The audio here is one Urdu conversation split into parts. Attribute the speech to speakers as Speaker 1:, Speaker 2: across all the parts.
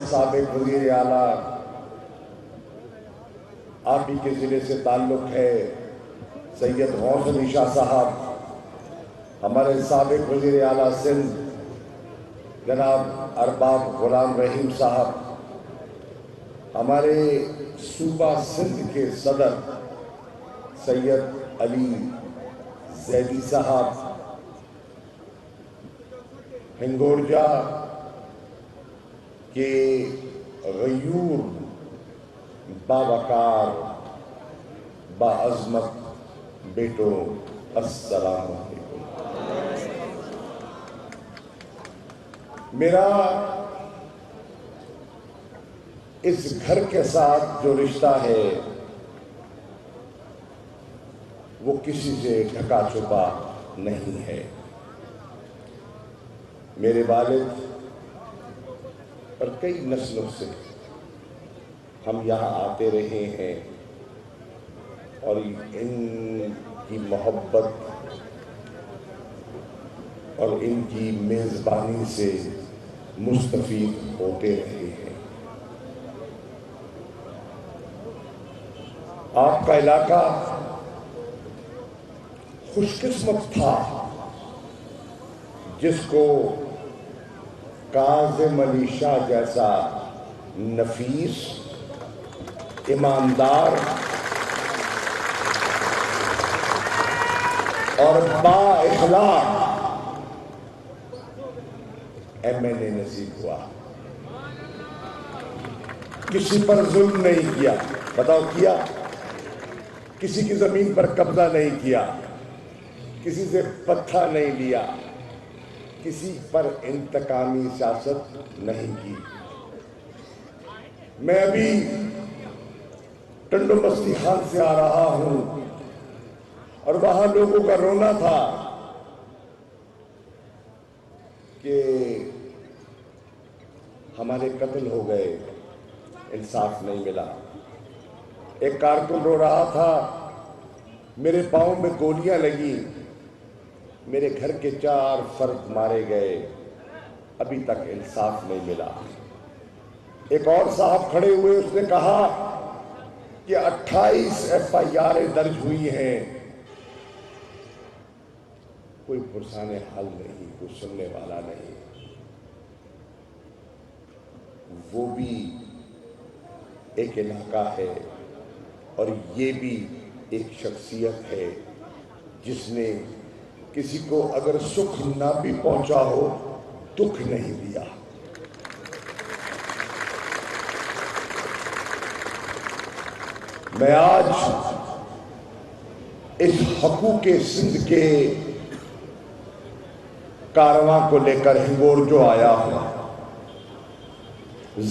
Speaker 1: سابق وزیر اعلیٰ آپ ہی کے ضلع سے تعلق ہے سید غوث علی شاہ صاحب، ہمارے سابق وزیر اعلیٰ سندھ جناب ارباب غلام رحیم صاحب، ہمارے صوبہ سندھ کے صدر سید علی زیدی صاحب، ہنگورجا کے غیور باوقار باعظمت بیٹوں، السلام علیکم۔ میرا اس گھر کے ساتھ جو رشتہ ہے وہ کسی سے ڈھکا چھپا نہیں ہے۔ میرے والد اور کئی نسلوں سے ہم یہاں آتے رہے ہیں اور ان کی محبت اور ان کی میزبانی سے مستفید ہوتے رہے ہیں۔ آپ کا علاقہ خوش قسمت تھا جس کو کاظم علی شاہ جیسا نفیس، ایماندار اور با اخلاق ایم این اے نصیب ہوا۔ کسی پر ظلم نہیں کیا، بتاؤ کیا؟ کسی کی زمین پر قبضہ نہیں کیا، کسی سے پتھا نہیں لیا، کسی پر انتقامی سیاست نہیں کی۔ میں ابھی ٹنڈو بستی خان سے آ رہا ہوں اور وہاں لوگوں کا رونا تھا کہ ہمارے قتل ہو گئے، انصاف نہیں ملا۔ ایک کارکن رو رہا تھا، میرے پاؤں میں گولیاں لگی، میرے گھر کے 4 فرد مارے گئے، ابھی تک انصاف نہیں ملا۔ ایک اور صاحب کھڑے ہوئے، اس نے کہا کہ 28 FIR درج ہوئی ہیں، کوئی پرسان حل نہیں، کوئی سننے والا نہیں۔ وہ بھی ایک علاقہ ہے اور یہ بھی ایک شخصیت ہے جس نے کسی کو اگر سکھ نہ بھی پہنچا ہو، دکھ نہیں دیا۔ میں آج اس حقوق سندھ کے کارواں کو لے کر ہنگور جو آیا ہوں۔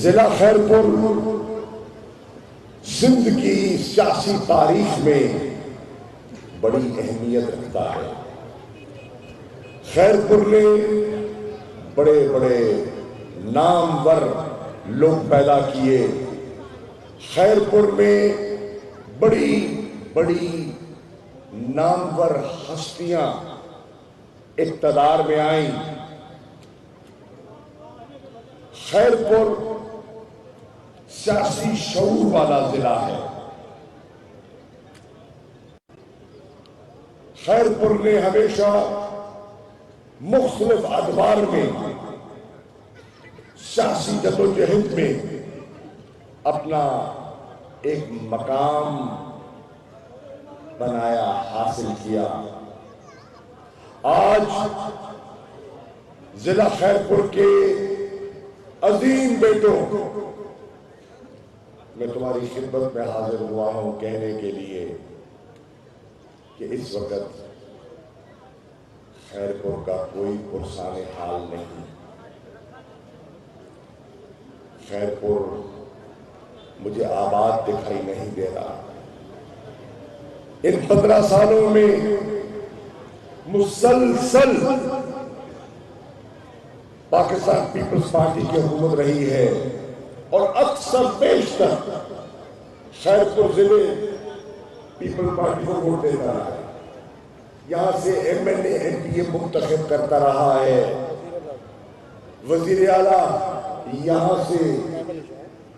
Speaker 1: ضلع خیرپور سندھ کی سیاسی تاریخ میں بڑی اہمیت رکھتا ہے۔ خیرپور نے بڑے بڑے نامور لوگ پیدا کیے، خیرپور میں بڑی بڑی نامور ہستیاں اقتدار میں آئیں۔ خیرپور سیاسی شعور والا ضلع ہے۔ خیرپور نے ہمیشہ مختلف ادوار میں سیاسی جدوجہد میں اپنا ایک مقام بنایا، حاصل کیا۔ آج ضلع خیرپور کے عظیم بیٹوں، میں تمہاری خدمت میں حاضر ہوا ہوں کہنے کے لیے کہ اس وقت خیرپور کا کوئی پرسان حال نہیں۔ خیرپور مجھے آباد دکھائی نہیں دے رہا۔ ان 15 سالوں میں مسلسل پاکستان پیپلز پارٹی کی حکومت رہی ہے اور اکثر بیشتر خیرپور ضلع پیپل پارٹی کو ووٹ دیتا رہا ہے، یہاں سے M N A M P A منتخب کرتا رہا ہے، وزیر اعلیٰ یہاں سے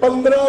Speaker 1: 15